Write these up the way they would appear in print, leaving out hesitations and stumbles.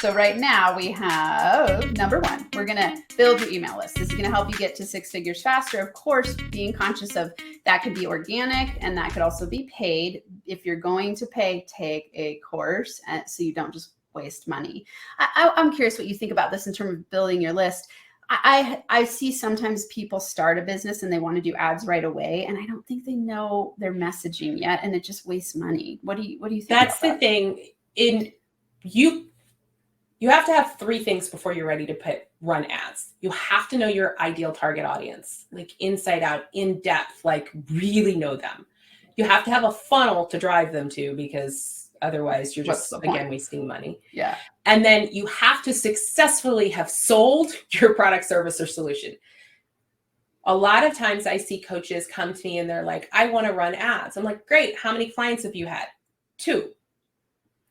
So right now we have number one, we're going to build your email list. This is going to help you get to 6 figures faster. Of course, being conscious of that could be organic and that could also be paid. If you're going to pay, take a course so you don't just waste money. I'm curious what you think about this in terms of building your list. I see sometimes people start a business and they want to do ads right away, and I don't think they know their messaging yet, and it just wastes money. What do you think? That's the thing. You have to have 3 things before you're ready to run ads. You have to know your ideal target audience, like inside out, in depth, like really know them. You have to have a funnel to drive them to, because otherwise you're just, again, wasting money. Yeah. And then you have to successfully have sold your product, service, or solution. A lot of times I see coaches come to me and they're like, I want to run ads. I'm like, great. How many clients have you had? 2.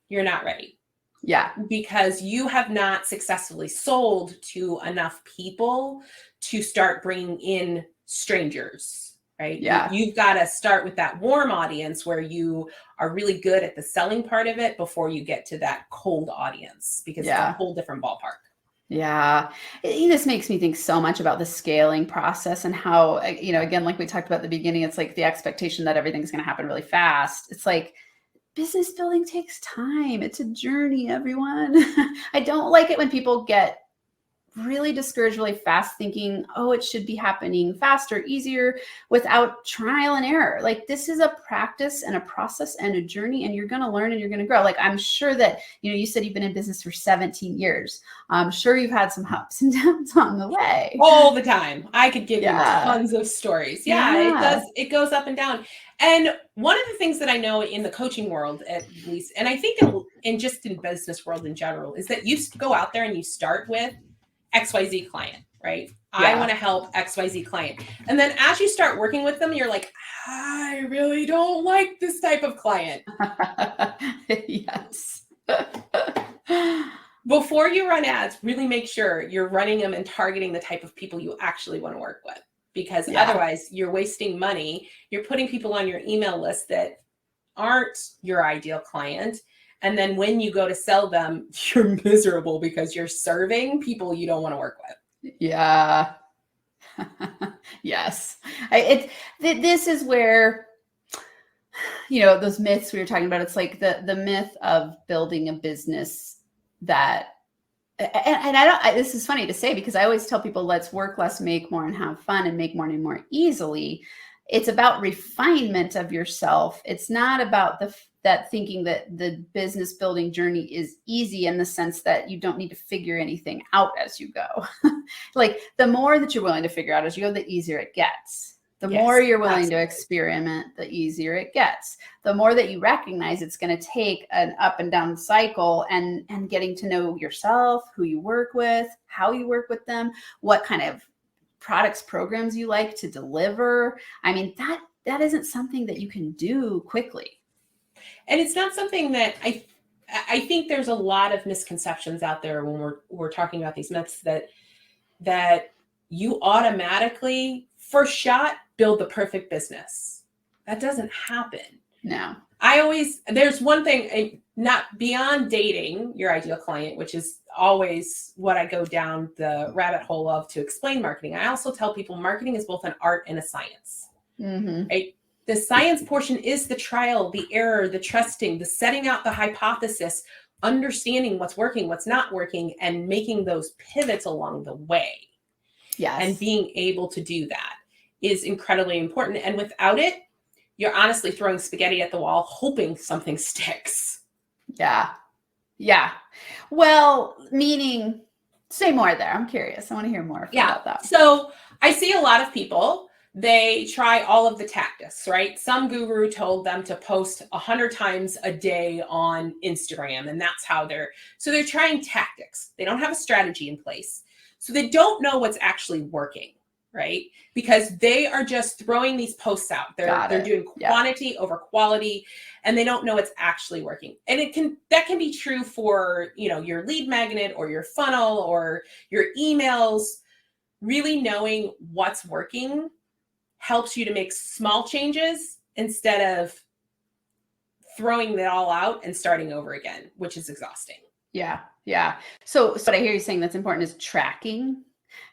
You're not ready. Yeah. Because you have not successfully sold to enough people to start bringing in strangers, right? Yeah. You've got to start with that warm audience where you are really good at the selling part of it before you get to that cold audience, because it's a whole different ballpark. Yeah. This makes me think so much about the scaling process and how, again, like we talked about at the beginning, it's like the expectation that everything's going to happen really fast. It's like, business building takes time. It's a journey, everyone. I don't like it when people get really discouraged really fast, thinking, oh, it should be happening faster, easier, without trial and error. Like, this is a practice and a process and a journey, and you're going to learn and you're going to grow. Like, I'm sure that, you said you've been in business for 17 years. I'm sure you've had some ups and downs on the way. All the time. I could give you tons of stories. It goes up and down. And one of the things that I know in the coaching world, at least, and I think in just in business world in general, is that you go out there and you start with XYZ client, right? I want to help XYZ client. And then as you start working with them, you're like, I really don't like this type of client. Yes. Before you run ads, really make sure you're running them and targeting the type of people you actually want to work with. Because otherwise you're wasting money. You're putting people on your email list that aren't your ideal client. And then when you go to sell them, you're miserable because you're serving people you don't want to work with. Yeah. Yes. This is where, those myths we were talking about, it's like the myth of building a business that, and this is funny to say, because I always tell people, let's work less, make more, and have fun, and make money more easily. It's about refinement of yourself. It's not about that thinking that the business building journey is easy, in the sense that you don't need to figure anything out as you go. Like, the more that you're willing to figure out as you go, the easier it gets. The more you're willing to experiment, the easier it gets. The more that you recognize it's going to take an up and down cycle, and getting to know yourself, who you work with, how you work with them, what kind of products, programs you like to deliver. I mean, that isn't something that you can do quickly. And it's not something that I think there's a lot of misconceptions out there when we're talking about these myths, that you automatically, first shot, build the perfect business. That doesn't happen. No. There's one thing, not beyond dating your ideal client, which is always what I go down the rabbit hole of to explain marketing. I also tell people marketing is both an art and a science. Mm-hmm. Right? The science portion is the trial, the error, the trusting, the setting out the hypothesis, understanding what's working, what's not working, and making those pivots along the way. Yes. And being able to do that is incredibly important. And without it, you're honestly throwing spaghetti at the wall, hoping something sticks. Yeah. Yeah. Well, meaning, say more there. I'm curious. I want to hear more about that. So I see a lot of people, they try all of the tactics, right? Some guru told them to post 100 times a day on Instagram, and that's how they're trying tactics. They don't have a strategy in place. So they don't know what's actually working, right? Because they are just throwing these posts out. They're doing quantity over quality, and they don't know it's actually working. And that can be true for, your lead magnet or your funnel or your emails. Really knowing what's working helps you to make small changes instead of throwing it all out and starting over again, which is exhausting. Yeah. Yeah. So what I hear you saying that's important is tracking.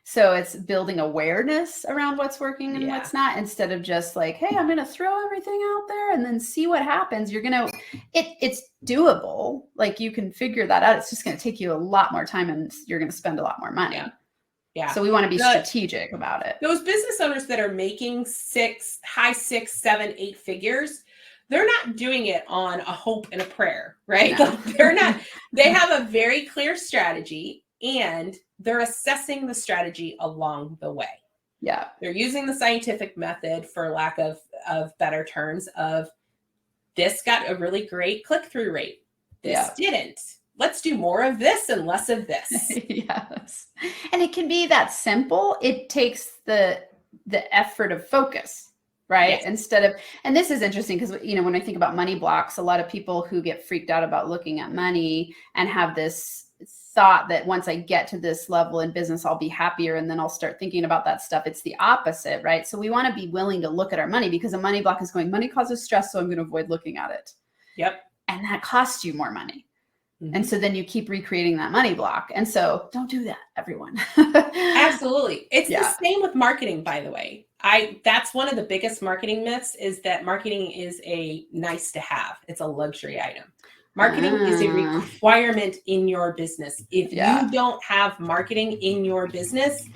So it's building awareness around what's working and Yeah. what's not, instead of just like, hey, I'm going to throw everything out there and then see what happens. You're going to, it's doable. Like you can figure that out. It's just going to take you a lot more time and you're going to spend a lot more money. Yeah. Yeah. So we want to be strategic about it. Those business owners that are making high 6, 7, 8 figures, they're not doing it on a hope and a prayer, right? No. Like they're not, they have a very clear strategy and they're assessing the strategy along the way. Yeah. They're using the scientific method, for lack of better terms, of this got a really great click-through rate. This didn't. Let's do more of this and less of this. Yes. And it can be that simple. It takes the effort of focus, right? Yes. Instead of, and this is interesting because, you know, when I think about money blocks, a lot of people who get freaked out about looking at money and have this thought that once I get to this level in business, I'll be happier and then I'll start thinking about that stuff. It's the opposite, right? So we want to be willing to look at our money, because a money block is going, money causes stress, so I'm going to avoid looking at it. Yep. And that costs you more money. Mm-hmm. And so then you keep recreating that money block. And so don't do that, everyone. Absolutely. It's the same with marketing, by the way. That's one of the biggest marketing myths, is that marketing is a nice to have. It's a luxury item. Marketing is a requirement in your business. If you don't have marketing in your business,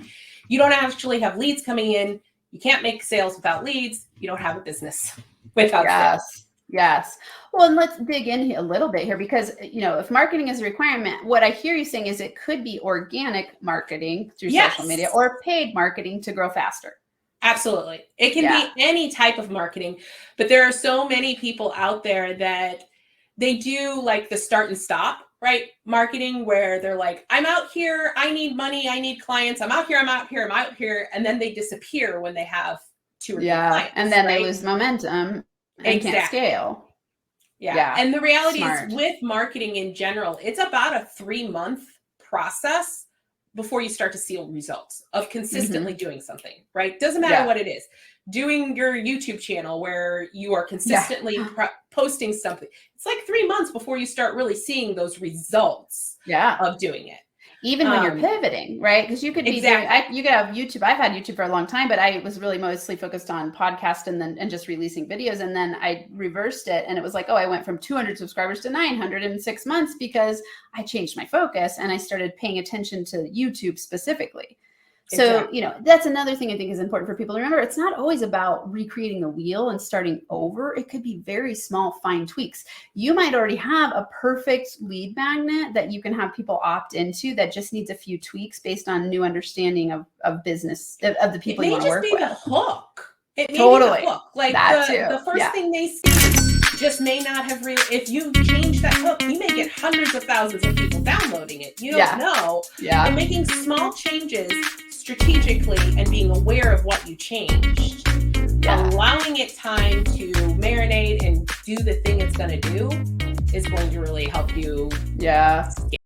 you don't actually have leads coming in. You can't make sales without leads. You don't have a business without sales. Yes. Well, and let's dig in a little bit here, because, you know, if marketing is a requirement, what I hear you saying is it could be organic marketing through social media or paid marketing to grow faster. Absolutely. It can be any type of marketing, but there are so many people out there that they do like the start and stop, right? Marketing, where they're like, I'm out here, I need money, I need clients, I'm out here, I'm out here, I'm out here. And then they disappear when they have 2 or 3 clients. And then they lose momentum and can't scale. Yeah. And the reality is, with marketing in general, it's about a 3-month process before you start to see results of consistently doing something, right? Doesn't matter what it is. Doing your YouTube channel where you are consistently posting something. It's like 3 months before you start really seeing those results of doing it. Even when you're pivoting, right? Because you could be doing, you could have YouTube. I've had YouTube for a long time, but I was really mostly focused on podcast and just releasing videos. And then I reversed it, and it was like, oh, I went from 200 subscribers to 900 in 6 months because I changed my focus and I started paying attention to YouTube specifically. So, you know, that's another thing I think is important for people to remember. It's not always about recreating the wheel and starting over. It could be very small, fine tweaks. You might already have a perfect lead magnet that you can have people opt into that just needs a few tweaks based on new understanding of business, of the people you want to work with. It may just be the hook. It may Totally. be the hook. Like the first thing they see just may not have if you change that hook, you may get hundreds of thousands of people downloading it. You don't know. And making small changes strategically and being aware of what you changed, allowing it time to marinate and do the thing it's going to do, is going to really help you